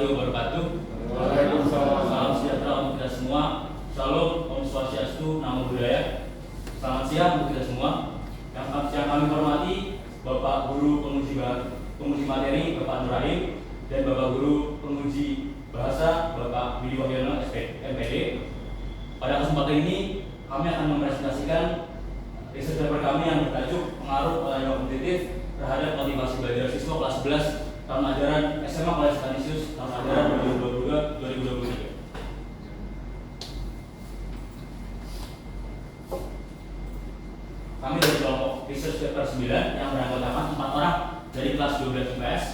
warahmatullahi wabarakatuh. Waalaikumsalam. Salam sejahtera untuk kita semua. Shalom, Om Swastiastu, Namo Buddhaya. Selamat siang untuk kita semua. Yang kami hormati Bapak Guru penguji materi Bapak Nur Rahim dan Bapak Guru penguji bahasa Bapak Willy Wahyono MPD. Pada kesempatan ini kami akan mempresentasikan riset paper kami yang bertajuk pengaruh olahraga kompetitif terhadap motivasi belajar siswa kelas 11 tahun ajaran SMA Kolej Kanisius tahun ajaran 2022-2023. Kami dari kelompok Research Paper 9 yang beranggotakan 4 orang dari kelas 12 IPS.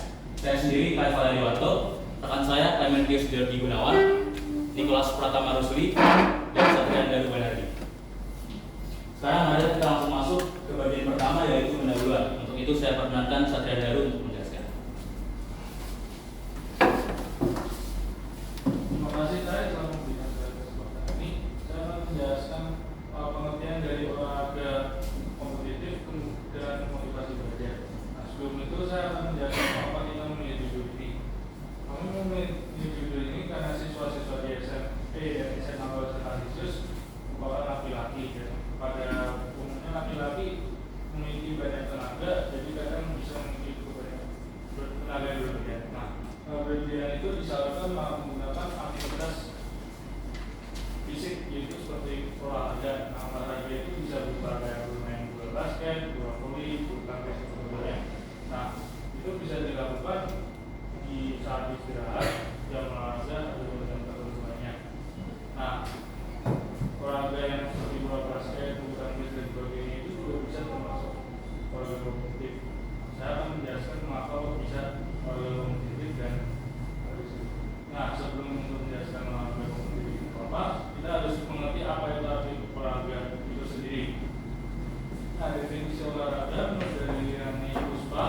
Saya sendiri Kai Valeriwanto, rekan saya Clementius Derdi Gunawan, Nicholas Pratama Rusli, dan Satria Daru Banardi. Sekarang mari kita langsung masuk ke bagian pertama, yaitu pendahuluan. Untuk itu saya perkenankan Satria Daru untuk menjelaskan. Terima kasih Kai telah memberikan kesempatan ini. Saya akan menjelaskan pengertian dari olahraga kompetitif dan motivasi belajar. Nah, sebelum itu saya akan menjelaskan apa kita memilih judul ini. Kami memilih judul ini karena siswa-siswa di SMP dan SMA Kolej Kanisius merupakan laki-laki. Pada umumnya laki-laki memiliki banyak tenaga, jadi kadang bisa memiliki banyak tenaga yang berlebihan. Nah, berlebihan itu disalurkan menggunakan aktivitas fisik, yaitu seperti olahraga. Nah, olahraga itu bisa berupa kayak bermain bola basket, bola voli, bulu tangkis, dan sebagainya. Nah, itu bisa dilakukan di saat istirahat, jam olahraga atau jam tertentu lainnya. Nah, olahraga yang seperti bola basket, bulu tangkis, dan sebagainya itu juga bisa termasuk olahraga kompetitif. Saya akan menjelaskan mengapa bisa olahraga kompetitif dan nah, sebelum menjelaskan olahraga kompetitif itu apa, kita harus mengerti apa itu arti olahraga itu sendiri. Nah, definisi olahraga menurut dari Rani Puspa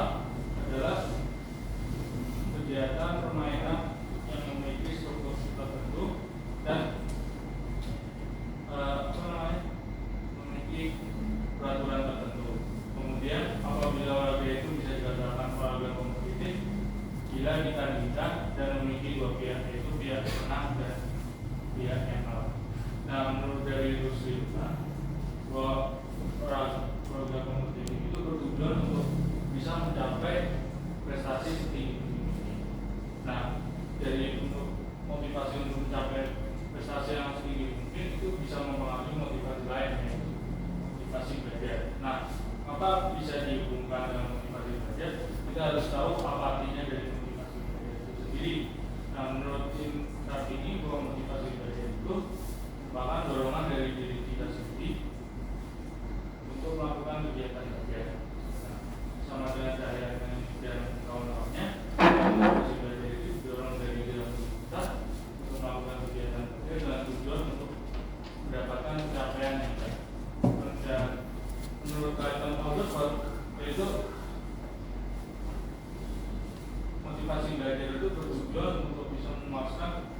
adalah kegiatan permainan yang memiliki struktur tertentu dan memiliki peraturan tertentu. Kemudian apabila olahraga itu bisa dikatakan olahraga kompetitif bila ditandingkan dan memiliki dua pihak, yaitu pihak yang menang dan pihak yang kalah. Nah, menurut dari Rusli bahwa olahraga kompetitif itu bertujuan untuk bisa mencapai prestasi setinggi mungkin. Nah, dari untuk motivasi untuk mencapai prestasi yang setinggi mungkin itu bisa mempengaruhi motivasi lain, yaitu motivasi belajar. Nah, apa bisa dihubungkan dengan motivasi belajar? Kita harus tahu apa artinya dari motivasi belajar itu sendiri. Nah, menurut tim ini bahwa motivasi belajar itu merupakan dorongan dari diri kita sendiri untuk melakukan kegiatan belajar. Nah, sama dengan saya dan kawan-kawannya, motivasi belajar itu didorong dari dalam diri kita untuk melakukan kegiatan belajar dengan tujuan untuk mendapatkan pencapaian yang baik. Dan menurut kaitan Albertberg, yaitu motivasi belajar itu bertujuan untuk bisa memuaskan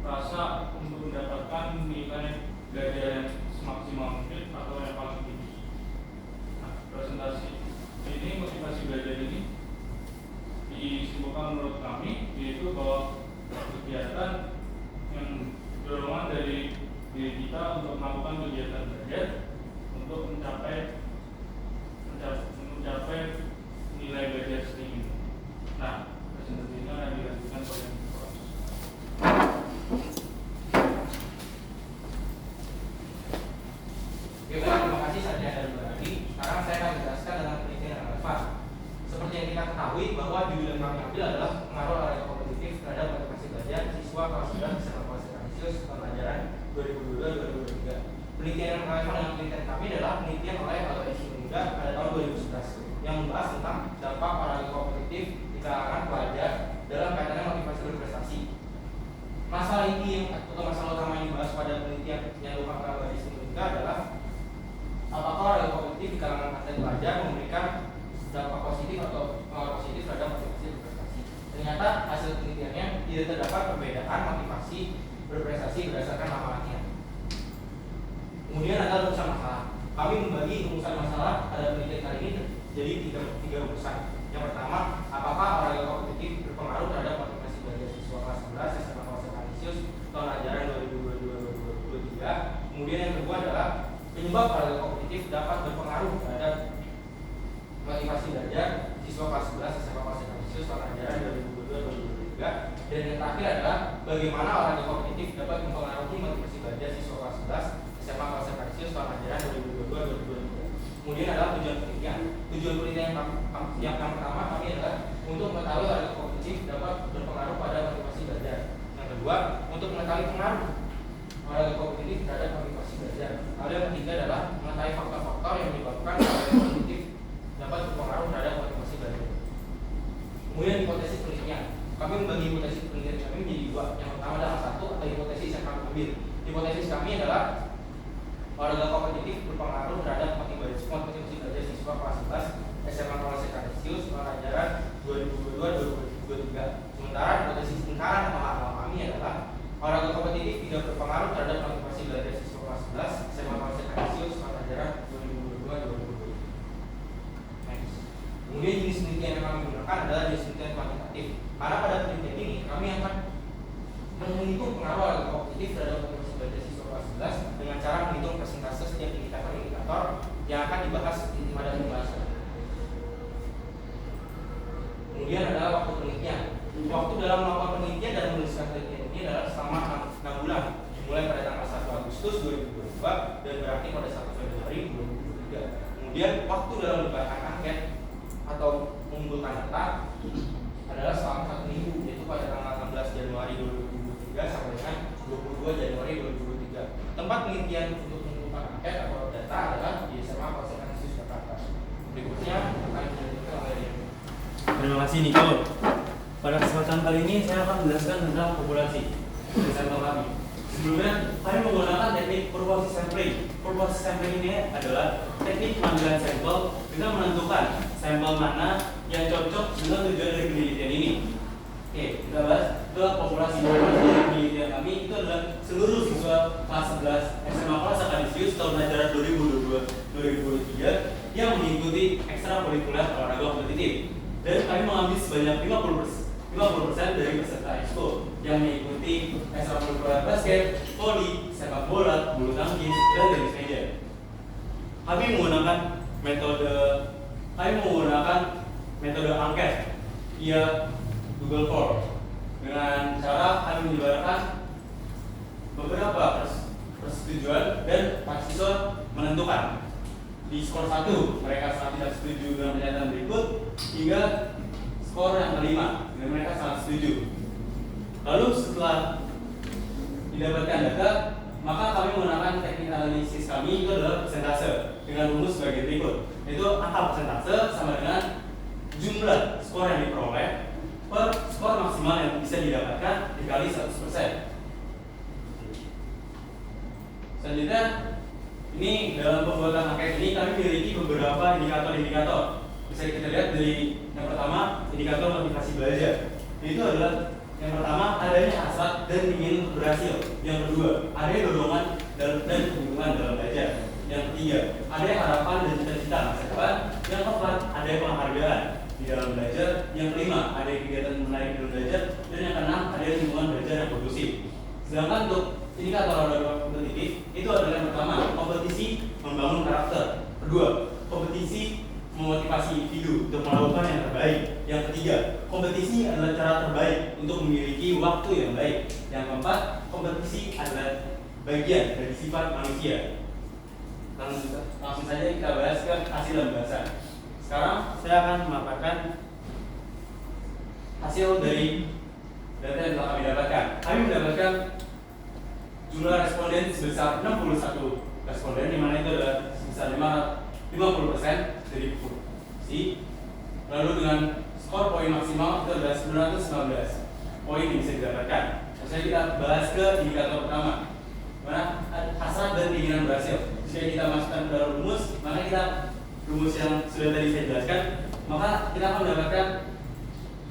rasa untuk mendapatkan nilai belajar yang semaksimal mungkin atau yang paling tinggi. Nah, presentasi ini, motivasi belajar ini disimpulkan menurut kami, yaitu bahwa kegiatan yang dorongan dari diri kita untuk melakukan kegiatan belajar untuk mencapai nilai belajar setinggi. Nah, presentasi ini akan dilanjutkan pada terima kasih Satria dan Banardi. Sekarang saya akan menjelaskan tentang penelitian yang relevan. Seperti yang kita ketahui bahwa judul yang kami ambil adalah pengaruh olahraga kompetitif terhadap motivasi belajar siswa kelas 9 SMA Kolej Kanisius tahun ajaran 2022-2023. Penelitian yang relevan dengan penelitian kami adalah penelitian oleh LSI Muda pada tahun 2011 yang membahas tentang dampak olahraga kompetitif di kalangan pelajar dalam kaitannya motivasi berprestasi. Masalah inti atau masalah utama yang dibahas pada penelitian yang dilakukan oleh LSI Muda adalah apakah olahraga kompetitif di kalangan atlet pelajar memberikan dampak positif atau pengaruh positif terhadap motivasi berprestasi. Ternyata hasil penelitiannya tidak terdapat perbedaan motivasi berprestasi berdasarkan nama latihan. Kemudian ada rumusan masalah. Kami membagi rumusan masalah pada penelitian kali ini jadi tiga rumusan. Yang pertama, apakah olahraga kompetitif berpengaruh terhadap Dan yang terakhir adalah bagaimana olahraga kompetitif dapat mempengaruhi motivasi belajar siswa kelas 11 SMA kelas Sekarisius tahun ajaran 2022-2023. Kemudian adalah tujuan penelitian. Tujuan penelitian yang pertama kami adalah untuk mengetahui olahraga kompetitif dapat berpengaruh pada motivasi belajar. Yang kedua, untuk mengetahui pengaruh olahraga kompetitif terhadap motivasi belajar. Lalu yang ketiga adalah mengetahui faktor-faktor yang menyebabkan olahraga kompetitif dapat berpengaruh terhadap motivasi belajar. Kemudian hipotesis penelitian. Kami membagi hipotesis penelitian kami menjadi dua. Yang pertama adalah satu atau hipotesis yang kami ambil. Hipotesis kami adalah olahraga kompetitif berpengaruh terhadap motivasi belajar siswa kelas 11 SMA kelas Sekarisius tahun ajaran 2022-2023. Sementara hipotesis lingkaran atau hal kami adalah olahraga kompetitif tidak berpengaruh terhadap motivasi belajar siswa kelas 11 SMA kelas Sekarisius tahun ajaran 2022-2023. Next. Kemudian jenis penelitian yang kami gunakan adalah jenis penelitian kuantitatif. Karena pada penelitian ini kami akan menghitung pengaruh olahraga kompetitif terhadap motivasi belajar siswa kelas 11 dengan cara menghitung persentase setiap indikator yang akan dibahas pada pembahasan. Kemudian adalah waktu penelitian. Waktu dalam melakukan penelitian dan menuliskan penelitian ini adalah selama 6 bulan, dimulai pada tanggal 1 Agustus 2022 dan berakhir pada 1 Februari 2023. Kemudian waktu dalam menyebarkan angket atau mengumpulkan data adalah selama 1 minggu, yaitu pada tanggal 16 Januari 2023 sampai dengan 22 Januari 2023. Tempat penelitian untuk mengumpulkan angket atau data adalah di SMA kelas Sekarisius Jakarta. Berikutnya akan dilanjutkan oleh Rian. Terima kasih Niko. Pada kesempatan kali ini saya akan menjelaskan tentang populasi dari sampel kami. Sebelumnya kami menggunakan teknik purposisi sampling. Purposisi sampling ini adalah teknik pengambilan sampel dengan menentukan sampel mana yang cocok dengan tujuan dari penelitian ini. Oke, kita bahas ke populasi dari penelitian kami itu adalah seluruh siswa kelas 11 SMA kelas Sekarisius tahun ajaran 2022-2023 yang mengikuti ekstrakurikuler olahraga kompetitif. Dan kami mengambil sebanyak 50% dari peserta ekskul yang mengikuti ekstrakurikuler basket, voli, sepak bola, bulu tangkis, dan tenis meja. Kami menggunakan metode angket via Google Form dengan cara kami menyebarkan beberapa persetujuan dan mahasiswa menentukan. Di skor 1 mereka sangat tidak setuju dengan pernyataan berikut hingga skor yang kelima dan mereka sangat setuju. Lalu setelah didapatkan data, maka kami menggunakan teknik analisis kami itu adalah persentase dengan rumus sebagai berikut, yaitu angka persentase sama dengan jumlah skor yang diperoleh per skor maksimal yang bisa didapatkan dikali 100%. Selanjutnya, ini dalam pembuatan angket ini kami memiliki beberapa indikator-indikator. Bisa kita lihat dari yang pertama, indikator motivasi belajar. Itu adalah yang pertama, adanya hasrat dan ingin untuk berhasil. Yang kedua, adanya dorongan dan kebingungan dalam belajar. Yang ketiga, adanya harapan dan cita-cita masa depan. Yang keempat, adanya penghargaan di dalam belajar. Yang kelima, adanya kegiatan menarik dalam belajar. Dan yang keenam, adanya lingkungan belajar yang kondusif. Sedangkan untuk indikator olahraga kompetitif itu adalah yang pertama, kompetisi membangun karakter. Kedua, kompetisi memotivasi individu untuk melakukan yang terbaik. Yang ketiga, kompetisi adalah cara terbaik untuk memiliki waktu yang baik. Yang keempat, kompetisi adalah bagian dari sifat manusia. Langsung saja kita bahas ke hasil pembahasan. Sekarang saya akan memaparkan hasil dari data yang telah kami dapatkan. Kami mendapatkan jumlah responden sebesar 61 responden, di mana itu adalah sebesar 50% dari populasi. Lalu dengan skor poin maksimal itu adalah 919 poin yang bisa didapatkan. Selanjutnya kita bahas ke indikator pertama, mana hasrat dan keinginan berhasil. Jika kita masukkan ke dalam rumus, maka kita rumus yang sudah tadi saya jelaskan, maka kita akan mendapatkan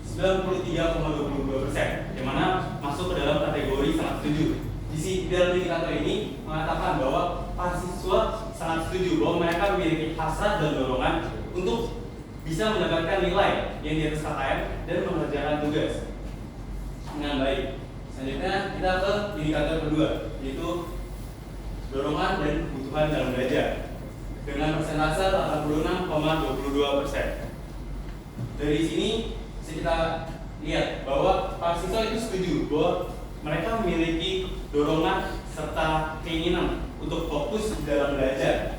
93,22%, yang mana masuk ke dalam kategori sangat setuju. Di dalam indikator ini mengatakan bahwa para siswa sangat setuju bahwa mereka memiliki hasrat dan dorongan untuk bisa mendapatkan nilai yang di atas KKM dan mengerjakan tugas dengan baik. Selanjutnya kita ke indikator kedua, yaitu dorongan dan kebutuhan dalam belajar dengan persentase 86,22%. Dari sini bisa kita lihat bahwa para siswa itu setuju bahwa mereka memiliki dorongan serta keinginan untuk fokus dalam belajar.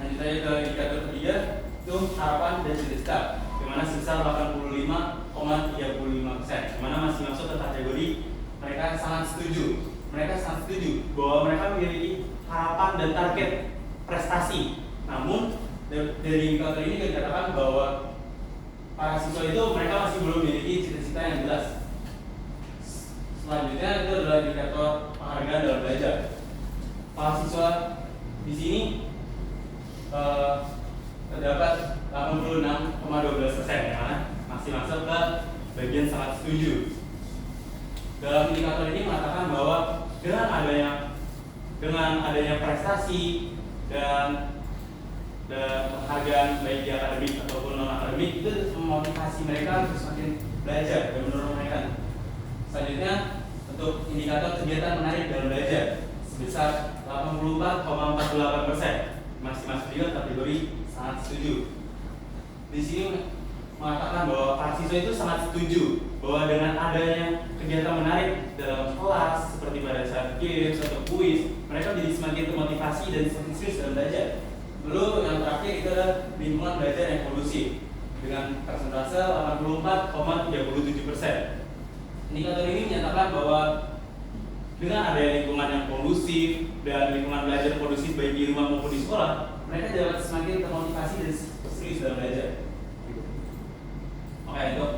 Lanjut aja ke indikator ketiga, itu harapan dan cita-cita, di mana sebesar 85,35%, di mana masih masuk ke kategori mereka sangat setuju. Mereka sangat setuju bahwa mereka memiliki harapan dan target prestasi. Namun dari indikator ini dikatakan bahwa para siswa itu mereka masih belum memiliki cita-cita yang jelas. Selanjutnya itu adalah indikator penghargaan dalam belajar. Para siswa di sini terdapat 86,12%, yang mana masih masuk ke bagian sangat setuju. Dalam indikator ini mengatakan bahwa dengan adanya prestasi dan penghargaan baik di akademik ataupun non akademik itu memotivasi mereka untuk semakin belajar dan menurunkan. Selanjutnya untuk indikator kegiatan menarik dalam belajar sebesar 84,48%, masih masuk juga kategori sangat setuju. Di sini mengatakan bahwa para siswa itu sangat setuju bahwa dengan adanya kegiatan menarik dalam kelas seperti pada saat games atau kuis, mereka menjadi semakin termotivasi dan semakin serius dalam belajar. Lalu yang terakhir itu adalah lingkungan belajar yang kondusif dengan persentase 84,37%. Indikator ini menyatakan bahwa dengan adanya lingkungan yang kondusif dan lingkungan belajar kondusif baik di rumah maupun di sekolah, mereka dapat semakin termotivasi dan serius dalam belajar. Oke, untuk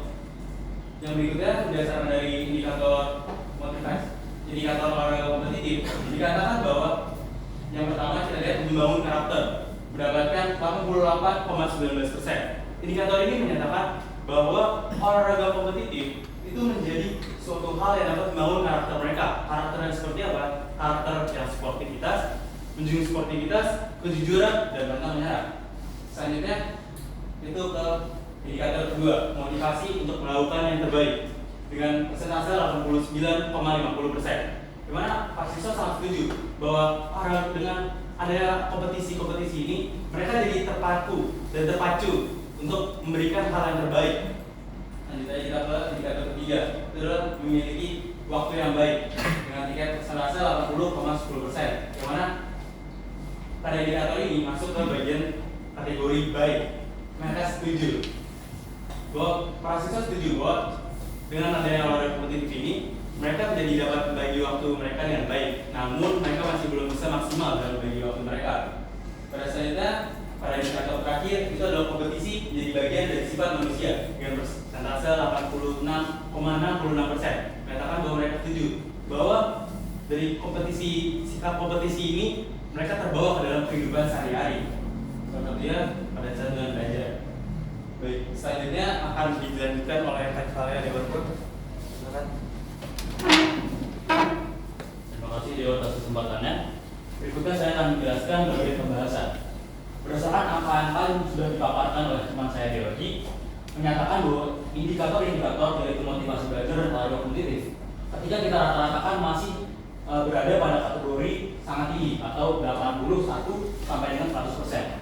yang berikutnya berdasarkan dari indikator motivasi, indikator olahraga kompetitif, dikatakan bahwa yang pertama kita lihat membangun karakter mendapatkan 88,19%. Indikator ini menyatakan bahwa olahraga kompetitif itu menjadi suatu hal yang dapat membangun karakter mereka. Karakter yang seperti apa? Karakter yang sportivitas, menjunjung sportivitas, kejujuran, dan pantang menyerah. Selanjutnya itu ke indikator kedua, motivasi untuk melakukan yang terbaik dengan persentase 89,50%. Dimana para siswa sangat setuju bahwa dengan adanya kompetisi-kompetisi ini mereka jadi terpaku dan terpacu untuk memberikan hal yang terbaik. Lanjut aja kita ke indikator ketiga, itu adalah memiliki waktu yang baik dengan tingkat persentase 80,10%. Yang mana pada indikator ini masuk ke bagian kategori baik. Mereka setuju bahwa para siswa setuju bahwa dengan adanya olahraga kompetitif ini mereka menjadi dapat membagi waktu mereka dengan baik. Namun mereka masih belum bisa maksimal dalam membagi waktu mereka. Pada selanjutnya pada indikator terakhir itu adalah kompetisi menjadi bagian dari sifat manusia dengan persentase 86,66%. Menyatakan bahwa mereka setuju bahwa dari sikap kompetisi ini mereka terbawa ke dalam kehidupan sehari-hari. Contohnya pada saat dengan belajar. Baik, selanjutnya akan dilanjutkan oleh Kak Dewa. Silakan. Terima kasih Dewa atas kesempatannya. Berikutnya saya akan menjelaskan bagian pembahasan. Berdasarkan angka-angka yang sudah dipaparkan oleh teman saya Dewi, menyatakan bahwa indikator-indikator dari motivasi belajar dan olahraga kompetitif ketika kita rata-ratakan masih berada pada kategori sangat tinggi atau 81 sampai dengan 100%.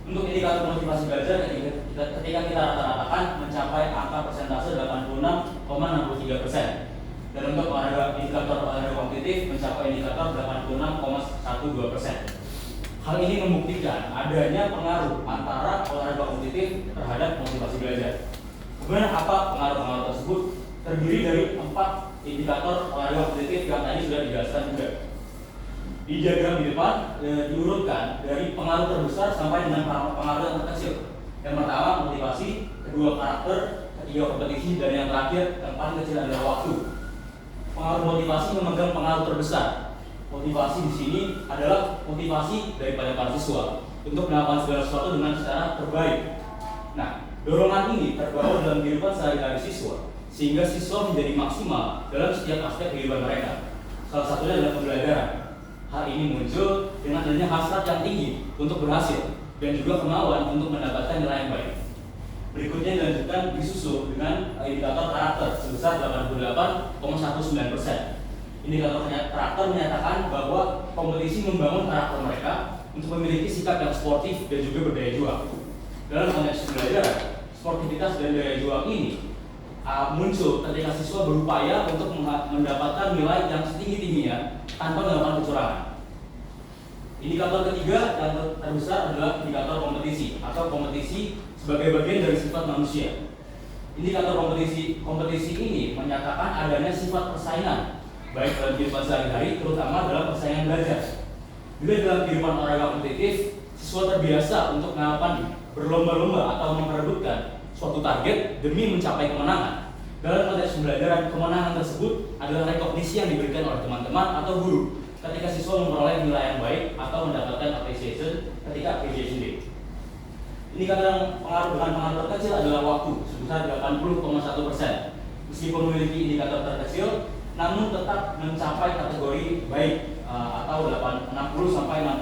Untuk indikator motivasi belajar ketika kita rata-ratakan mencapai angka persentase 86,63%. Dan untuk indikator olahraga kompetitif mencapai indikator 86,12%. Hal ini membuktikan adanya pengaruh antara olahraga kompetitif terhadap motivasi belajar. Kemudian apa pengaruh-pengaruh tersebut? Terdiri dari 4 indikator olahraga kompetitif yang tadi sudah dijelaskan juga. Di diagram di depan diurutkan dari pengaruh terbesar sampai dengan pengaruh yang terkecil. Yang pertama motivasi, kedua karakter, ketiga kompetisi, dan yang terakhir yang paling kecil adalah waktu. Pengaruh motivasi memegang pengaruh terbesar. Motivasi di sini adalah motivasi daripada para siswa untuk melakukan segala sesuatu dengan cara terbaik. Nah, dorongan ini terbawa dalam kehidupan sehari-hari siswa, sehingga siswa menjadi maksimal dalam setiap aspek kehidupan mereka. Salah satunya adalah pembelajaran. Hal ini muncul dengan adanya hasrat yang tinggi untuk berhasil dan juga kemauan untuk mendapatkan nilai yang baik. Berikutnya dilanjutkan disusul dengan indikator karakter sebesar 88,19%. Indikator karakter menyatakan bahwa kompetisi membangun karakter mereka untuk memiliki sikap yang sportif dan juga berdaya juang. Dalam konteks belajar, sportivitas dan daya juang ini muncul ketika siswa berupaya untuk mendapatkan nilai yang setinggi-tingginya tanpa melakukan kecurangan. Indikator ketiga yang terbesar adalah indikator kompetisi atau kompetisi sebagai bagian dari sifat manusia. Indikator kompetisi ini menyatakan adanya sifat persaingan baik dalam kehidupan sehari-hari, terutama dalam persaingan belajar. Bila dalam kehidupan olahraga kompetitif, siswa terbiasa untuk melakukan berlomba-lomba atau memperebutkan suatu target demi mencapai kemenangan. Dalam konteks pembelajaran, kemenangan tersebut adalah rekognisi yang diberikan oleh teman-teman atau guru ketika siswa memperoleh nilai yang baik atau mendapatkan appreciation ketika appreciation day. Indikator yang dengan pengaruh terkecil adalah waktu sebesar 80,1%. Meskipun memiliki indikator terkecil, namun tetap mencapai kategori baik atau 60 sampai 80%.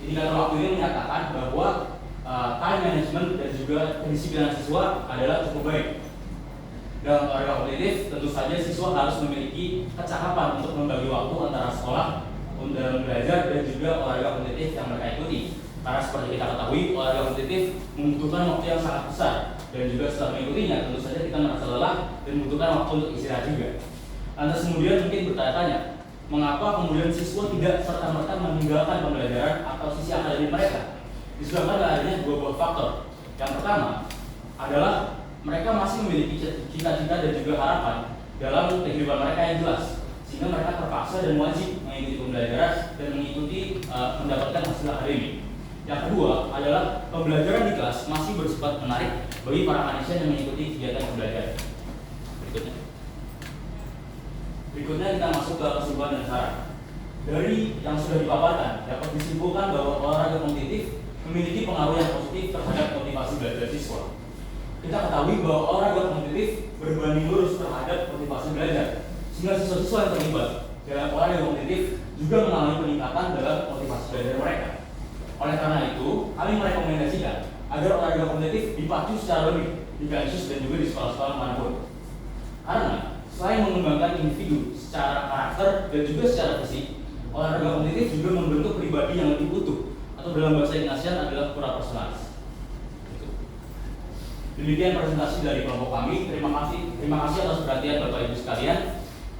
Indikator waktu ini menyatakan bahwa time management dan juga kedisiplinan siswa adalah cukup baik. Dalam olahraga kompetitif, tentu saja siswa harus memiliki kecakapan untuk membagi waktu antara sekolah dalam belajar dan juga olahraga kompetitif yang mereka ikuti. Karena seperti kita ketahui, olahraga kompetitif membutuhkan waktu yang sangat besar dan juga setelah mengikutinya, tentu saja kita merasa lelah dan membutuhkan waktu untuk istirahat juga. Lantas kemudian mungkin bertanya-tanya, mengapa kemudian siswa tidak serta-merta meninggalkan pembelajaran atau sisi akademik mereka? Disebabkan adanya dua buah faktor. Yang pertama adalah mereka masih memiliki cita-cita dan juga harapan dalam kehidupan mereka yang jelas, sehingga mereka terpaksa dan wajib mengikuti pembelajaran dan mengikuti mendapatkan hasil akademik. Yang kedua adalah pembelajaran di kelas masih bersifat menarik bagi para manusia yang mengikuti kegiatan pembelajaran. Berikutnya kita masuk ke kesimpulan dan saran. Dari yang sudah dipaparkan, dapat disimpulkan bahwa olahraga kompetitif memiliki pengaruh yang positif terhadap motivasi belajar siswa. Kita ketahui bahwa olahraga kompetitif berbanding lurus terhadap motivasi belajar, sehingga siswa-siswa yang terlibat dalam olahraga kompetitif juga mengalami peningkatan dalam motivasi belajar mereka. Oleh karena itu, kami merekomendasikan agar olahraga kompetitif dipacu secara lebih di kampus dan juga di sekolah-sekolah manapun. Karena selain mengembangkan individu secara karakter dan juga secara fisik, olahraga kompetitif juga membentuk pribadi yang lebih utuh, atau dalam bahasa Inggrisnya adalah pura personalis. Demikian presentasi dari kelompok kami. Terima kasih atas perhatian Bapak Ibu sekalian.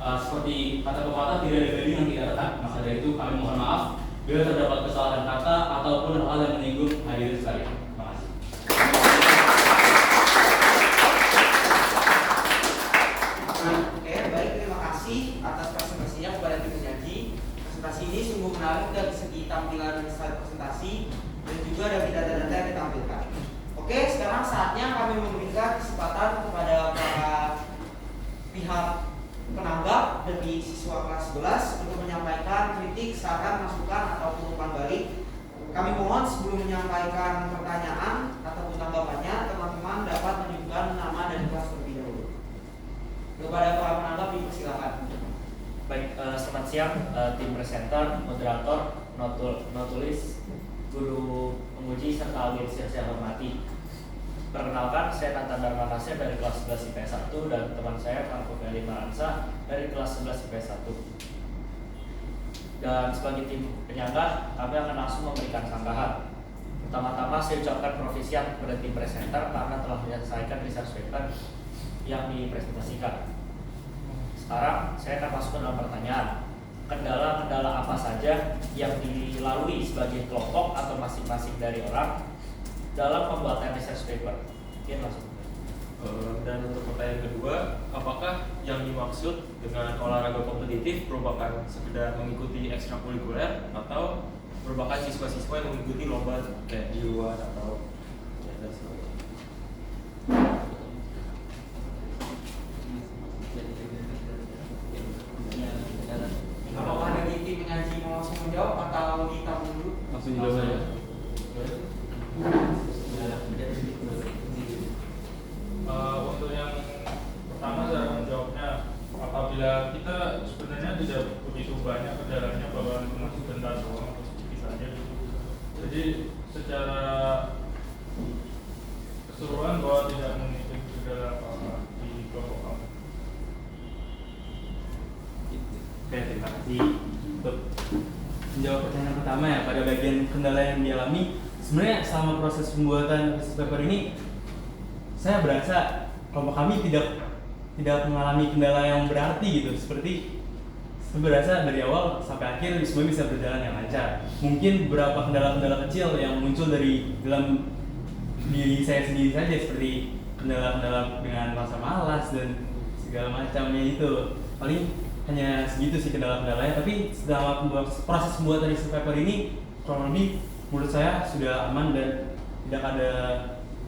Seperti kata pepatah, tidak ada gading yang tidak retak. Maka dari itu kami mohon maaf bila terdapat kesalahan kata ataupun hal yang menyinggung hadirin sekalian. Terima kasih. Oke, baik, terima kasih atas presentasinya kepada tim penyaji. Presentasi ini sungguh menarik dari segi tampilan slide presentasi dan juga dari data-data yang ditampilkan. Oke, sekarang saatnya kami memberikan kesempatan kepada para pihak penanggap dari siswa kelas 11 untuk menyampaikan kritik, saran, masukan ataupun umpan balik. Kami mohon sebelum menyampaikan pertanyaan ataupun tanggapannya, teman-teman dapat menunjukkan nama dan kelas terlebih dahulu. Kepada para penanggap dipersilakan. Baik, selamat siang tim presenter, moderator, notulis, guru penguji serta audiens yang saya hormati. Perkenalkan, saya Nathan Dharma Nasir dari kelas 11 IPS 1 dan teman saya Marco Feli Maransa dari kelas 11 IPS 1. Dan sebagai tim penyangga, kami akan langsung memberikan sanggahan. Pertama-tama saya ucapkan profisiat kepada tim presenter karena telah menyelesaikan research paper yang dipresentasikan. Sekarang saya akan masuk ke dalam pertanyaan. Kendala-kendala apa saja yang dilalui sebagai kelompok atau masing-masing dari orang dalam pembuatan research paper? Mungkin langsung. Dan untuk pertanyaan kedua, apakah yang dimaksud dengan olahraga kompetitif merupakan sekedar mengikuti ekstrakurikuler atau merupakan siswa-siswa yang mengikuti lomba kayak di luar atau dan sebagainya? Apakah dari tim penyaji mau langsung menjawab atau kita dulu? Langsung jawab saja. Untuk yang pertama saya menjawabnya, apabila kita sebenarnya tidak begitu banyak kendalanya bahwa masuk bentar doang atau sedikit saja gitu. Jadi secara keseluruhan bahwa tidak memiliki kendala apa-apa di kelompok kami. Oke, terima kasih. Untuk menjawab pertanyaan pertama ya, pada bagian kendala yang dialami, sebenarnya selama proses pembuatan research paper ini saya berasa kelompok kami tidak mengalami kendala yang berarti gitu, seperti saya berasa dari awal sampai akhir semua bisa berjalan yang lancar. Mungkin beberapa kendala-kendala kecil yang muncul dari dalam diri saya sendiri saja, seperti kendala-kendala dengan rasa malas dan segala macamnya itu. Paling hanya segitu sih kendala-kendalanya, tapi selama proses pembuatan issue paper ini kurang lebih menurut saya sudah aman dan tidak ada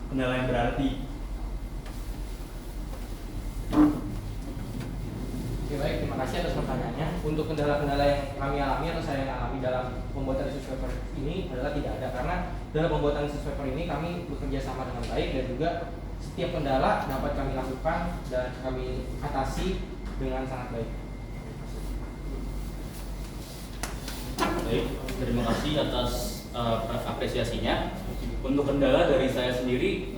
kendala yang berarti. Oke, baik, terima kasih atas pertanyaannya. Untuk kendala-kendala yang kami alami atau saya alami dalam pembuatan research paper ini adalah tidak ada, karena dalam pembuatan research paper ini kami bekerja sama dengan baik dan juga setiap kendala dapat kami lakukan dan kami atasi dengan sangat baik. Baik, terima kasih atas apresiasinya. Untuk kendala dari saya sendiri,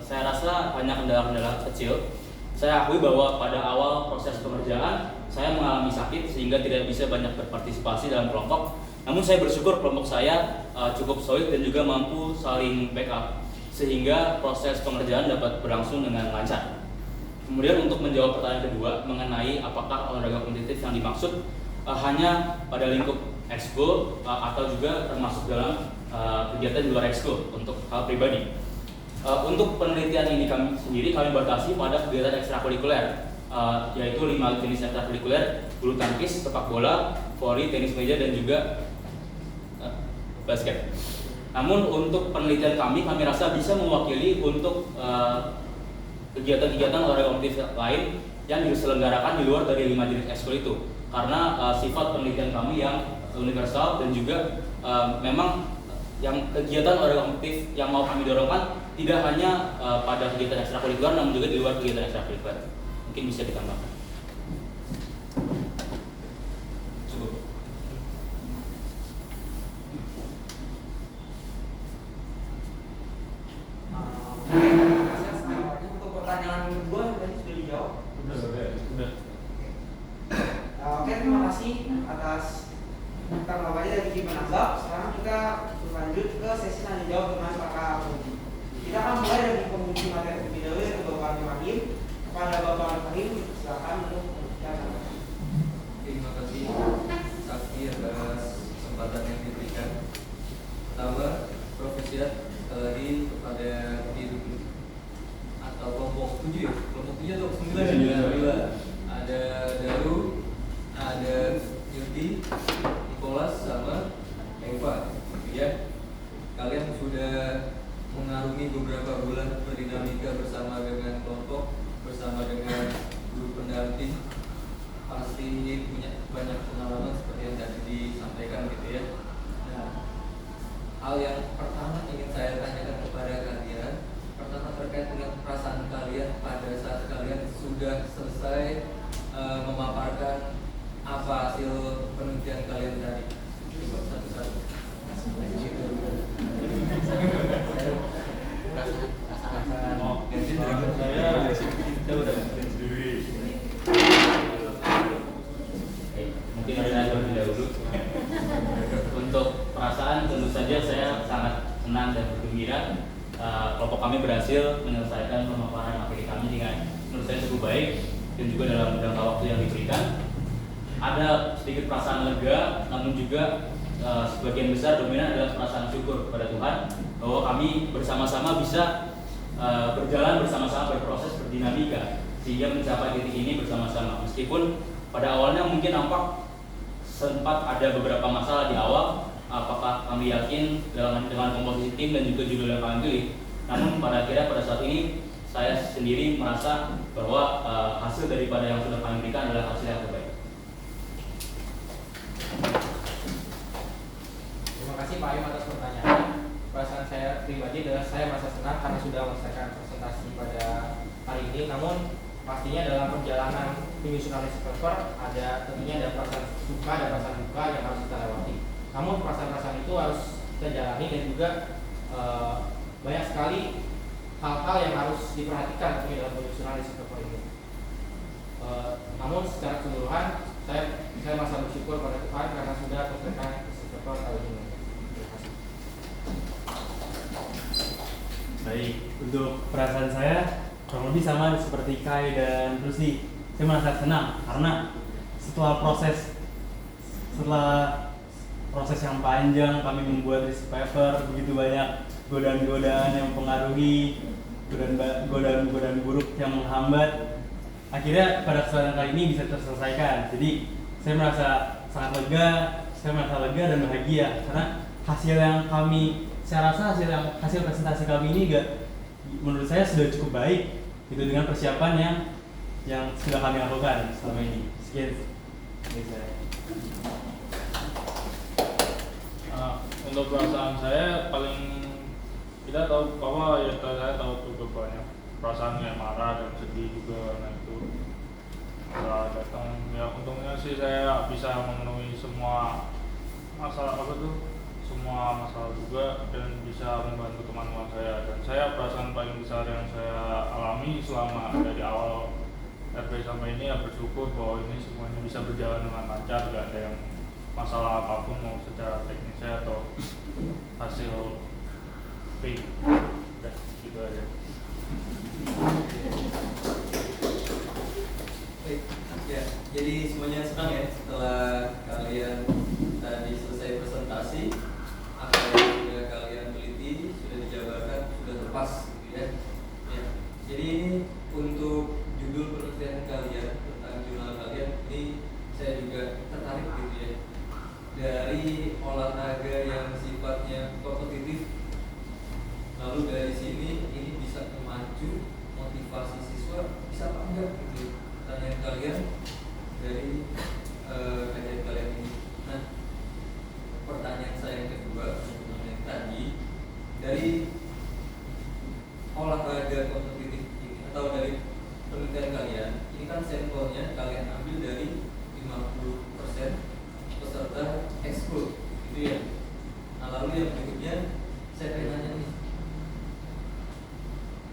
saya rasa hanya kendala-kendala kecil. Saya akui bahwa pada awal proses pengerjaan saya mengalami sakit sehingga tidak bisa banyak berpartisipasi dalam kelompok. Namun saya bersyukur kelompok saya cukup solid dan juga mampu saling backup sehingga proses pengerjaan dapat berlangsung dengan lancar. Kemudian untuk menjawab pertanyaan kedua mengenai apakah olahraga kompetitif yang dimaksud hanya pada lingkup ekskul atau juga termasuk dalam kegiatan di luar ekskul untuk hal pribadi. Untuk penelitian ini kami batasi pada kegiatan ekstrakurikuler, yaitu 5 jenis ekstrakurikuler: bulu tangkis, sepak bola, voli, tenis meja, dan juga basket. Namun untuk penelitian kami rasa bisa mewakili untuk kegiatan-kegiatan olahraga kompetitif lain yang diselenggarakan di luar dari 5 jenis ekskul itu, karena sifat penelitian kami yang universal dan juga memang yang kegiatan olahraga kompetitif yang mau kami dorongkan tidak hanya pada kegiatan ekstrakurikuler, namun juga di luar kegiatan ekstrakurikuler. Mungkin bisa ditambahkan. Cukup. Untuk pertanyaan kedua tadi sudah dijawab. Sudah. Oke, terima kasih atas tanggapannya dari Kim Penazab. Sekarang kita berlanjut ke sesi tanya jawab dengan Pak Penguji. Kita akan mulai dari penguji materi terlebih dahulu, yaitu Bapak Rahim. Kepada Bapak Rahim, silakan untuk memberikan. Terima kasih Sakti atas kesempatan yang diberikan. Pertama, Profesor sekali kepada diri atau kelompok 7 ya? Kelompok 7 atau 9? Ada Daru, ada Yudi, Nicholas, sama Eva. Ya, kalian sudah mengarungi beberapa bulan berdinamika bersama dengan kelompok, bersama dengan guru pendamping, pasti punya banyak pengalaman seperti yang tadi disampaikan gitu ya. Nah, hal yang pertama ingin saya tanyakan kepada kalian, pertama terkait dengan perasaan kalian pada saat kalian sudah selesai memaparkan apa hasil penelitian kalian tadi. Coba satu-satu. Mungkin saya terlebih dahulu. Untuk perasaan tentu saja saya sangat senang dan bergembira. Kelompok kami berhasil menyelesaikan pemaparan materi kami dengan menurut saya cukup baik dan juga dalam jangka waktu yang diberikan. Ada sedikit perasaan lega, namun juga sebagian besar dominan adalah perasaan syukur kepada Tuhan bahwa kami bersama-sama bisa berjalan bersama-sama, berproses, berdinamika sehingga mencapai titik ini bersama-sama. Meskipun pada awalnya mungkin nampak sempat ada beberapa masalah di awal, apakah kami yakin dengan komposisi tim dan juga judul yang kami pilih. Namun pada akhirnya pada saat ini saya sendiri merasa bahwa hasil daripada yang sudah kami berikan adalah hasil yang terbaik. Terima kasih Pak Ayum atas pertanyaannya. Perasaan saya pribadi adalah saya merasa senang karena sudah menyelesaikan presentasi pada hari ini. Namun pastinya dalam perjalanan penyusunan research paper tentunya ada perasaan suka dan perasaan duka yang harus kita lewati. Namun perasaan-perasaan itu harus kita jalani dan juga banyak sekali hal-hal yang harus diperhatikan tentunya dalam penyusunan research paper ini. Namun secara keseluruhan saya merasa bersyukur pada Tuhan karena sudah menyelesaikan research paper kali ini. Baik, Untuk perasaan saya kurang lebih sama seperti Kai dan Rusdi. Saya merasa senang karena setelah proses yang panjang kami membuat risk paper, begitu banyak godaan-godaan yang mempengaruhi, godaan-godaan buruk yang menghambat, akhirnya pada kesempatan kali ini bisa terselesaikan. Jadi saya merasa sangat lega, dan bahagia karena hasil yang kami, saya rasa hasil presentasi kami ini menurut saya sudah cukup baik gitu dengan persiapan yang sudah kami lakukan selama ini. Sekian dari saya. Untuk perasaan saya paling, kita tahu bahwa ya saya tahu cukup banyak perasaan yang marah dan sedih juga. Nah itu masalah datang ya, untungnya sih saya bisa memenuhi semua masalah semua masalah juga dan bisa membantu teman-teman saya. Dan saya perasaan paling besar yang saya alami selama dari awal RP sampai ini ya bersyukur bahwa ini semuanya bisa berjalan dengan lancar, gak ada yang masalah apapun mau secara teknisnya atau hasil P. Udah gitu aja. Ya, jadi semuanya senang ya setelah kalian tadi selesai presentasi, apa yang sudah kalian teliti sudah dijabarkan, sudah lepas gitu ya. Ya. Jadi ini untuk judul penelitian kalian tentang jurnal kalian, ini saya juga tertarik gitu ya, dari olahraga yang sifatnya kompetitif, lalu dari sini ini bisa memacu motivasi siswa, bisa apa enggak gitu. Pertanyaan kalian dari kajian kalian ini. Nah, pertanyaan saya yang kedua mengenai tadi, dari olahraga kompetitif ini atau dari penelitian kalian, ini kan sampelnya kalian ambil dari 50% peserta ekskul, gitu ya. Nah, lalu yang berikutnya saya pengen nanya nih,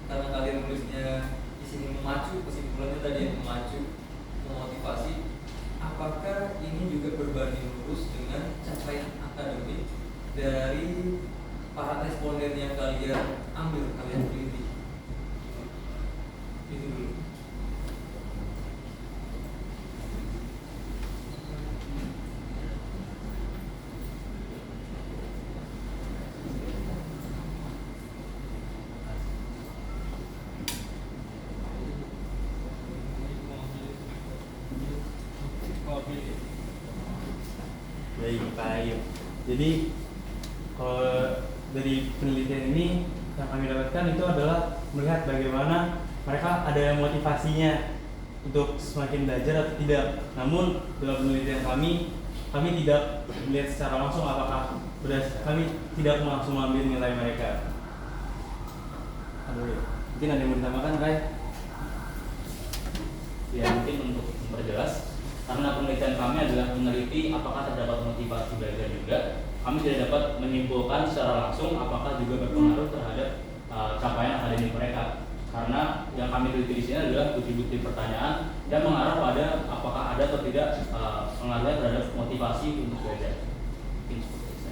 karena kalian nulisnya di sini memacu, kesimpulannya tadi yang memacu, memotivasi, apakah ini juga berbanding lurus dengan capaian akademik dari para responden yang kalian ambil, kalian teliti? Itu dulu. Baik. Jadi kalau dari penelitian ini yang kami dapatkan itu adalah melihat bagaimana mereka ada motivasinya untuk semakin belajar atau tidak. Namun dalam penelitian kami tidak melihat secara langsung apakah kami tidak langsung mengambil nilai mereka. Mungkin ada yang mau ditambahkan, Kai? Ya, mungkin untuk memperjelas, karena penelitian kami adalah meneliti apakah terdapat motivasi belajar juga, kami tidak dapat menyimpulkan secara langsung apakah juga berpengaruh terhadap capaian akademik mereka. Karena yang kami teliti di sini adalah bukti-bukti pertanyaan yang mengarah pada apakah ada atau tidak pengaruhnya terhadap motivasi untuk belajar. Mungkin seperti itu.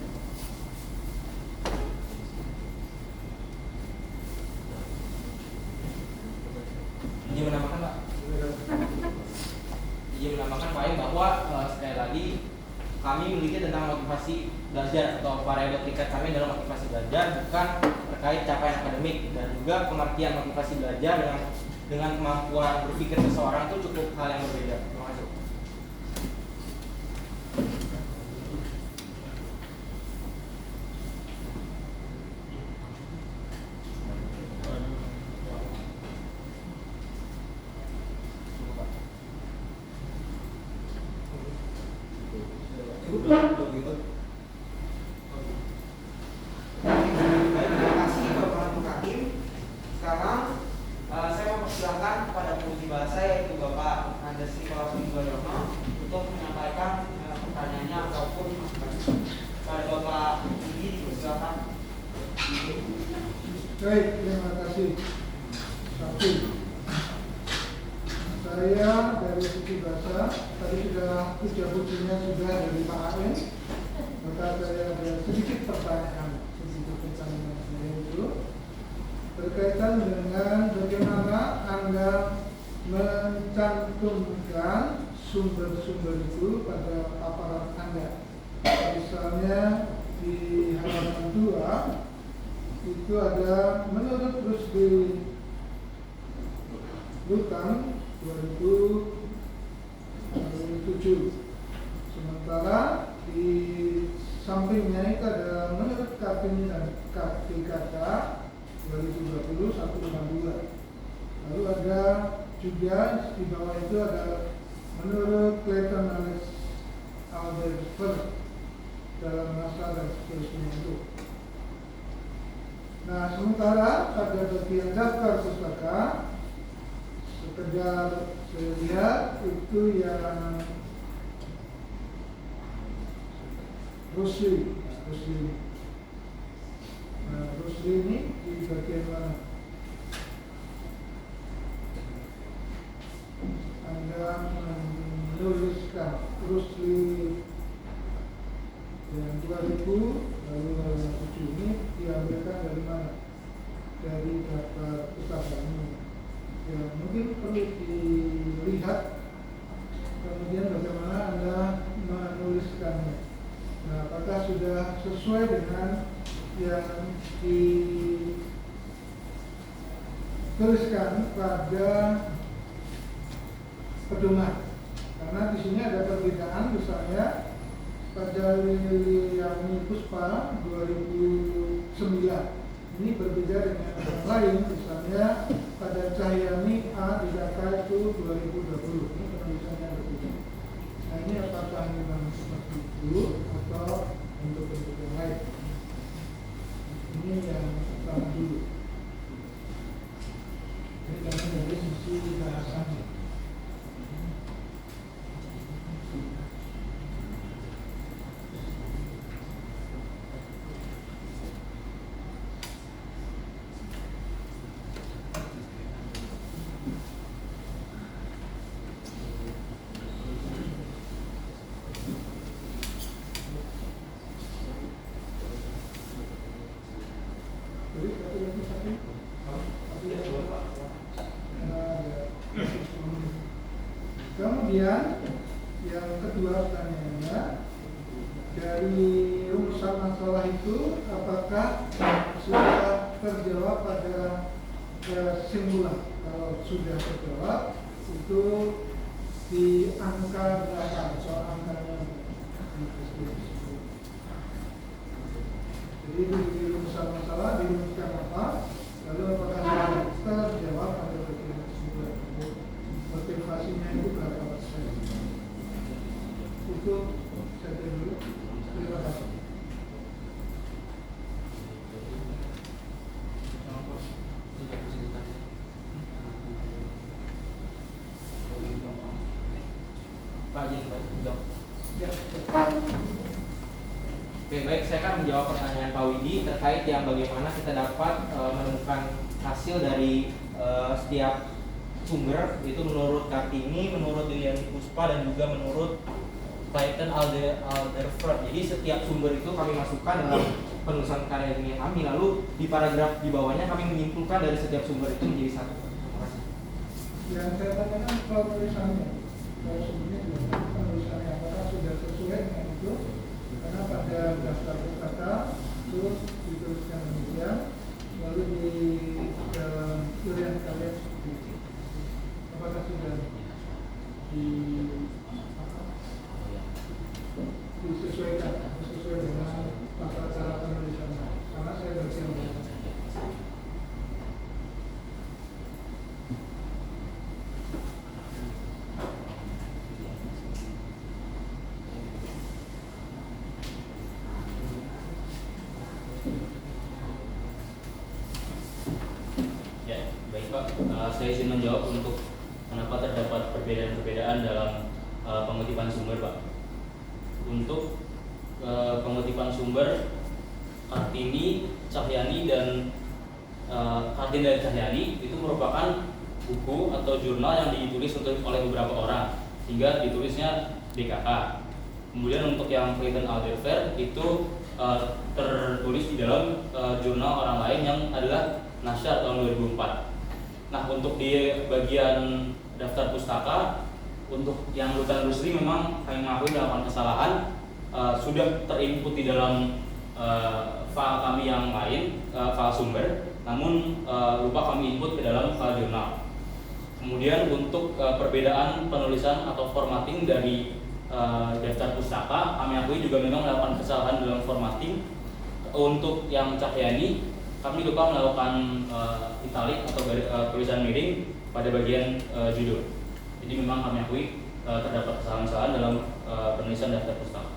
Ini menambahkan Pak. Ia menambahkan Pak bahwa sekali lagi kami meneliti tentang motivasi belajar atau variabel tingkat kami dalam motivasi belajar, bukan terkait capaian akademik, dan juga pengertian motivasi belajar dengan kemampuan berpikir seseorang itu cukup hal yang berbeda. Terima kasih. Terima kasih Bapak Hakim. Sekarang saya mempersilahkan kepada penguji bahasa yaitu Bapak Andesri Kalasingoyono untuk menyampaikan pertanyaannya ataupun pada Bapak ini dipersilakan. Baik, terima kasih. Tapi saya dari segi bahasa tadi sudah puja-pujinya sudah dari Pak Ain, maka saya ada sedikit pertanyaan sedikit pertanyaan saya itu. berkaitan dengan bagaimana Anda mencantumkan sumber-sumber itu pada paparan Anda. Misalnya di halaman 2 itu ada menurut Rusdi Lutan 2007. Sementara di sampingnya itu ada menurut Kartini dan Kartikata 2020 152. Lalu ada juga di bawah itu ada menurut Clayton Alex Alderfer dalam masa dan seterusnya itu. Nah, sementara pada bagian daftar pustaka sekedar saya lihat itu yang Rusli. Nah, Rusli ini di bagian mana? Anda menuliskan Rusli yang 2000 lalu 7 ini diambilkan dari mana? Dari daftar pustaka ini. Ya, mungkin perlu dilihat kemudian bagaimana Anda menuliskannya. Nah, apakah sudah sesuai dengan yang dituliskan pada pedoman? Karena di sini ada perbedaan, misalnya pada Liliani Puspa 2009 ini berbeda dengan yang lain, misalnya pada Cahyani A di Data itu 2020, ini penulisannya berbeda. Nah, ini apakah memang seperti itu atau untuk bentuk yang lain? Ini yang pertama dulu. Ini karena dari sisi bahasanya. Kemudian yang kedua pertanyaannya, dari rumusan masalah itu apakah sudah terjawab pada kesimpulan? Kalau sudah terjawab itu di angka berapa? Soal angkanya. Jadi di rumusan masalah dirumuskan apa? Lalu apakah sudah terjawab pada bagian kesimpulan? Motivasinya itu berapa persen? Itu saja dulu. Terima kasih. Pak Jin, Ya. Oke, baik, saya akan menjawab pertanyaan Pak Widi terkait yang bagaimana kita dapat menemukan hasil dari setiap sumber, itu menurut Kartini, menurut Liliani Puspa, dan juga menurut Clayton Alderfer. Jadi setiap sumber itu kami masukkan dalam penulisan karya ilmiah kami, lalu di paragraf di bawahnya kami menyimpulkan dari setiap sumber itu menjadi satu. Terima kasih. Yang saya tanyakan soal tulisannya. Kalau sebenarnya penulisannya apakah sudah sesuai dengan itu? Karena pada daftar pustaka itu dituliskan demikian, lalu di dalam pilihan kalian seperti itu. Apakah sudah disesuaikan sesuai dengan tata cara penulisannya? Karena saya bagian dari saya izin menjawab untuk kenapa terdapat perbedaan-perbedaan dalam pengutipan sumber, Pak. Untuk pengutipan sumber Kartini, Cahyani dan Cahyani itu merupakan buku atau jurnal yang ditulis oleh beberapa orang, sehingga ditulisnya DKK. Kemudian untuk yang Clayton Alderfer itu tertulis di dalam jurnal orang lain yang adalah Nasyar tahun 2004. Nah, untuk di bagian daftar pustaka, untuk yang Lutan Rusli memang kami mengakui melakukan kesalahan, sudah terinput di dalam file kami yang lain, file sumber, namun lupa kami input ke dalam file jurnal. Kemudian untuk perbedaan penulisan atau formatting dari daftar pustaka, kami akui juga memang melakukan kesalahan dalam formatting. Untuk yang Cahyani, kami lupa melakukan italik atau tulisan miring pada bagian judul. Jadi memang kami akui terdapat kesalahan-kesalahan dalam penulisan daftar pustaka.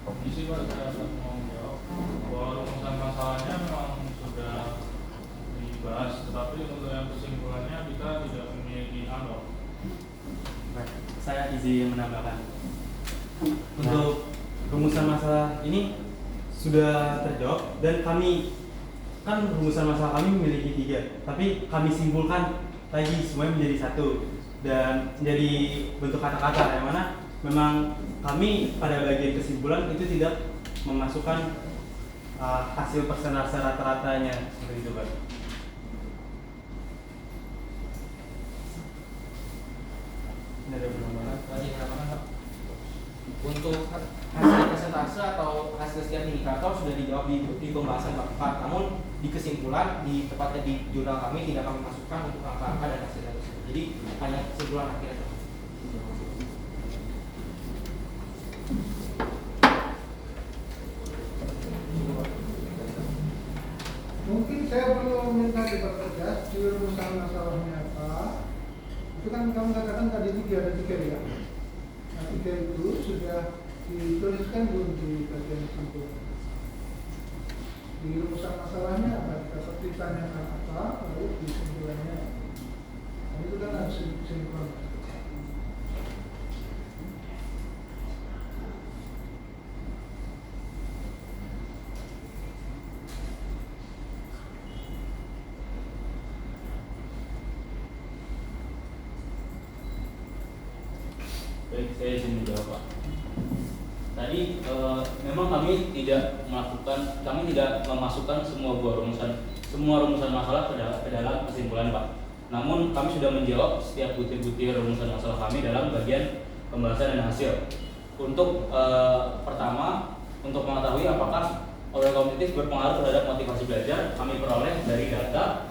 Komisi Pak, saya mau jawab bahwa rumusan masalahnya memang sudah dibahas, tetapi untuk yang kesimpulannya kita tidak memiliki amdal. Baik, saya izin menambahkan. Untuk rumusan masalah ini sudah terjawab dan kami kan rumusan masalah kami memiliki 3, tapi kami simpulkan lagi semuanya menjadi satu dan menjadi bentuk kata-kata yang mana memang kami pada bagian kesimpulan itu tidak memasukkan hasil persentase rata-ratanya seperti itu, Pak. Ini ada penambahan. Lagi menambahkan, Pak. Untuk hasil persentase atau hasil setiap indikator sudah dijawab di pembahasan Bapak. Namun di kesimpulan, tepatnya di jurnal kami tidak kami masukkan untuk angka-angka dan hasil tersebut. Jadi hanya kesimpulan akhirnya. Mungkin saya perlu minta dipertegas di rumusan masalahnya apa. Itu kan kamu katakan tadi 3, ada 3 ya. Nah, 3 itu sudah dituliskan belum di bagian kesimpulan? Di rumusan masalahnya apa? Dapat ditanyakan apa, lalu di kesimpulannya. Nah, itu kan harus kesimpulan. Baik, saya izin menjawab, Pak. Tadi memang kami tidak memasukkan semua rumusan masalah ke dalam kesimpulan, Pak. Namun kami sudah menjawab setiap butir-butir rumusan masalah kami dalam bagian pembahasan dan hasil. Untuk pertama, untuk mengetahui apakah olahraga kompetitif berpengaruh terhadap motivasi belajar, kami peroleh dari data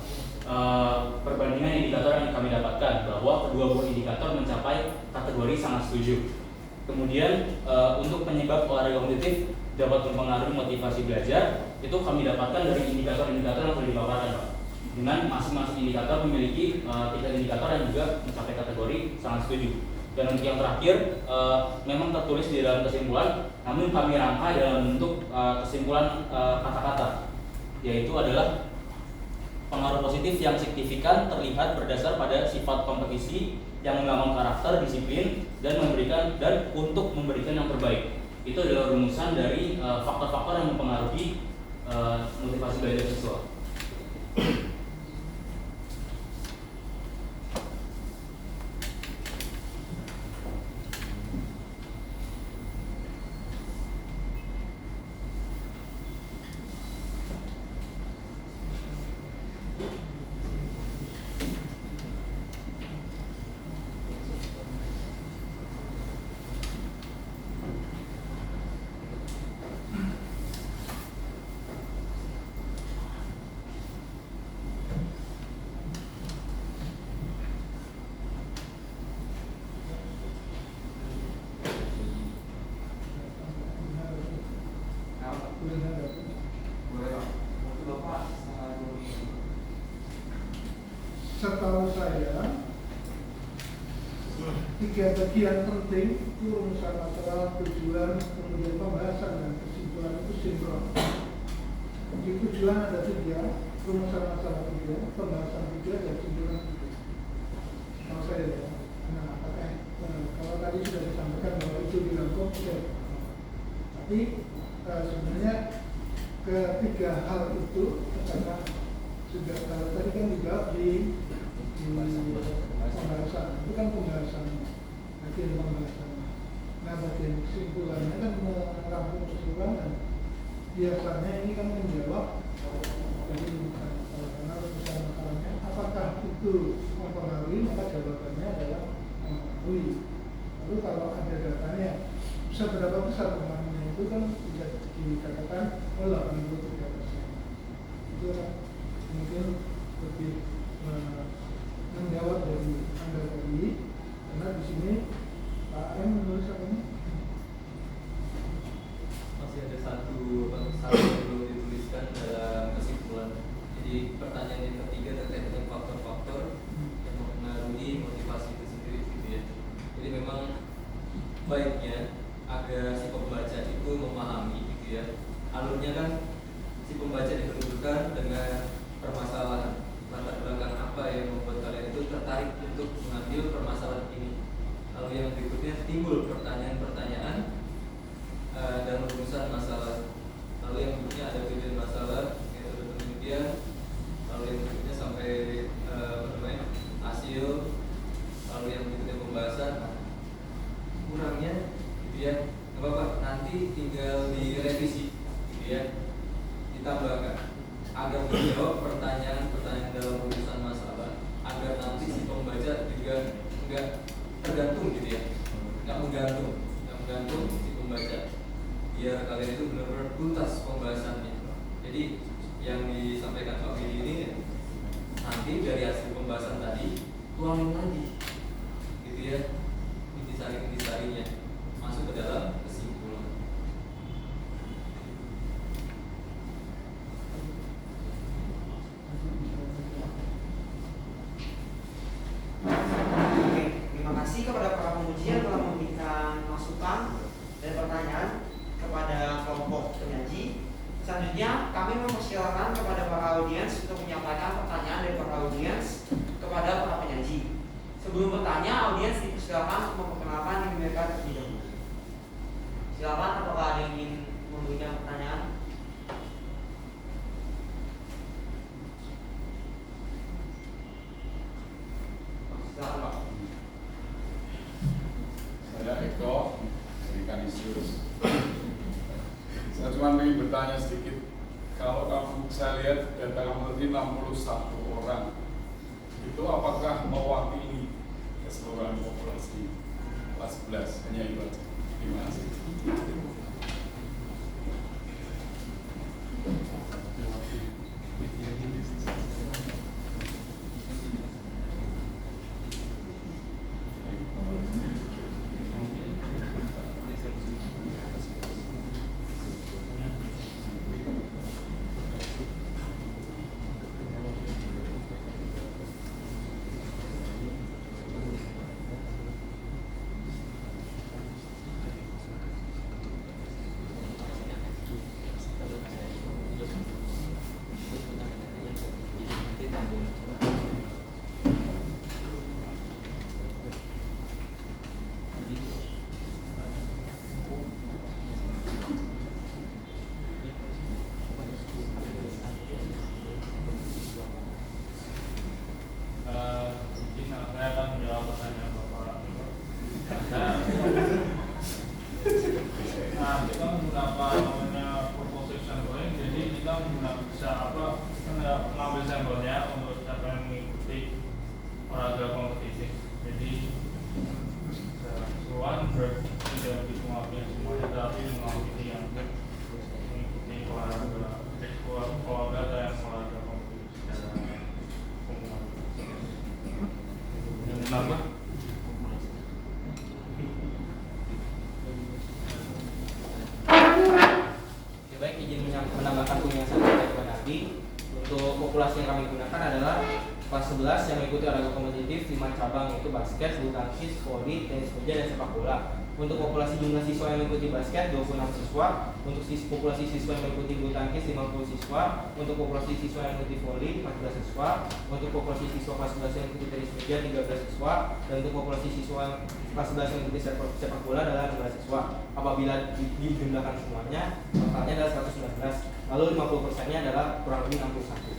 perbandingan indikator yang kami dapatkan bahwa kedua buah indikator mencapai kategori sangat setuju. Kemudian untuk penyebab olahraga kompetitif dapat mempengaruhi motivasi belajar, itu kami dapatkan dari indikator-indikator yang sudah dipaparkan, Pak. Dengan masing-masing indikator memiliki tiga indikator yang juga mencapai kategori sangat setuju. Dan untuk yang terakhir memang tertulis di dalam kesimpulan, namun kami rangkai dalam bentuk kesimpulan kata-kata, yaitu adalah pengaruh positif yang signifikan terlihat berdasar pada sifat kompetisi yang membangun karakter, disiplin, dan untuk memberikan yang terbaik. Itu adalah rumusan dari faktor-faktor yang mempengaruhi motivasi belajar siswa. setahu saya 3 bagian penting itu rumusan masalah, tujuan, kemudian pembahasan dan kesimpulan itu sinkron. Di tujuan ada 3, rumusan masalah 3, pembahasan 3, dan kesimpulan 3. Kalau saya ya, nah, apakah kalau tadi sudah disampaikan bahwa itu dirangkum, ya. Tapi sebenarnya ketiga hal itu karena sudah kalau tadi kan dijawab di pembahasan, itu kan pembahasan, bagian pembahasan. Nah, bagian kesimpulannya kan merangkum kesimpulan, dan biasanya ini kan menjawab jadi karena rumusan masalahnya apakah itu mempengaruhi, maka jawabannya adalah mempengaruhi. Lalu kalau ada datanya seberapa besar pengaruhnya itu kan bisa dikatakan 83%. Itu kan mungkin lebih menjawab dari Anda tadi, karena di sini Pak M menulis apa ini? Masih ada satu yang belum dituliskan dalam kesimpulan. Jadi pertanyaan yang ketiga terkait dengan faktor-faktor yang mempengaruhi motivasi itu sendiri, gitu ya. Jadi memang baiknya agar si pembaca itu memahami, gitu ya. Alurnya kan si pembaca dipenunjukkan dengan permasalahan, latar belakang apa yang membuat kalian itu tertarik untuk mengambil permasalahan ini. Lalu yang berikutnya timbul pertanyaan-pertanyaan dan rumusan masalah. Lalu yang berikutnya ada tujuan masalah, metode penelitian. Lalu yang berikutnya sampai hasil. Lalu yang berikutnya pembahasan. Kurangnya, gitu ya. Nggak apa-apa, nanti tinggal direvisi, gitu ya. Ditambahkan agar menjawab pertanyaan-pertanyaan dalam rumusan masalah, agar nanti si pembaca juga enggak tergantung, gitu ya, enggak menggantung si pembaca, biar kalian itu benar-benar tuntas pembahasannya. Jadi yang disampaikan Pak Willy ini nanti dari hasil pembahasan tadi tuangin lagi, gitu ya, intisari-intisarinya masuk ke dalam kesimpulan. Terima kasih kepada para penguji yang telah memberikan masukan dan pertanyaan kepada kelompok penyaji. Selanjutnya kami mempersilakan kepada para audiens untuk menyampaikan pertanyaan dari para audiens kepada para penyaji. Sebelum bertanya, audiens dipersilakan untuk memperkenalkan diri mereka terlebih dahulu. Silakan, apakah ada yang ingin memberikan pertanyaan? Silakan, Pak. Saya Eko dari Kanisius. Saya cuma ingin bertanya sedikit. Kalau kamu, saya lihat data kamu tadi 61 orang, itu apakah mewakili keseluruhan populasi kelas 11? Hanya itu aja. Terima kasih. Saya akan menjawab pertanyaan Bapak. Nah, kita menggunakan namanya proposal sampling, jadi kita menggunakan bisa mengambil sampelnya untuk siapa yang mengikuti olahraga kompetitif. Jadi keseluruhan tidak begitu mewakili semuanya, tapi mewakili yang mengikuti olahraga olahraga yang olahraga kompetitif secara umum. Kenapa? Baik, izin menambahkan penjelasan kepada Adi untuk untuk populasi yang kami gunakan adalah kelas 11 yang mengikuti olahraga kompetitif 5 cabang, yaitu basket, bulu tangkis, voli, tenis meja, dan sepak bola. Untuk populasi jumlah siswa yang mengikuti basket 26 siswa, untuk populasi siswa yang mengikuti bulu tangkis 50 siswa, untuk populasi siswa yang mengikuti voli 14 siswa, untuk populasi siswa kelas 11 yang mengikuti tenis meja 13 siswa, dan untuk populasi siswa kelas 11 yang mengikuti sepak bola adalah 16 siswa. Apabila dijumlahkan semuanya, totalnya adalah 119, lalu 50%-nya adalah kurang lebih 61.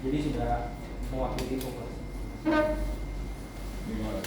Jadi sudah mewakili populasi. Gimana?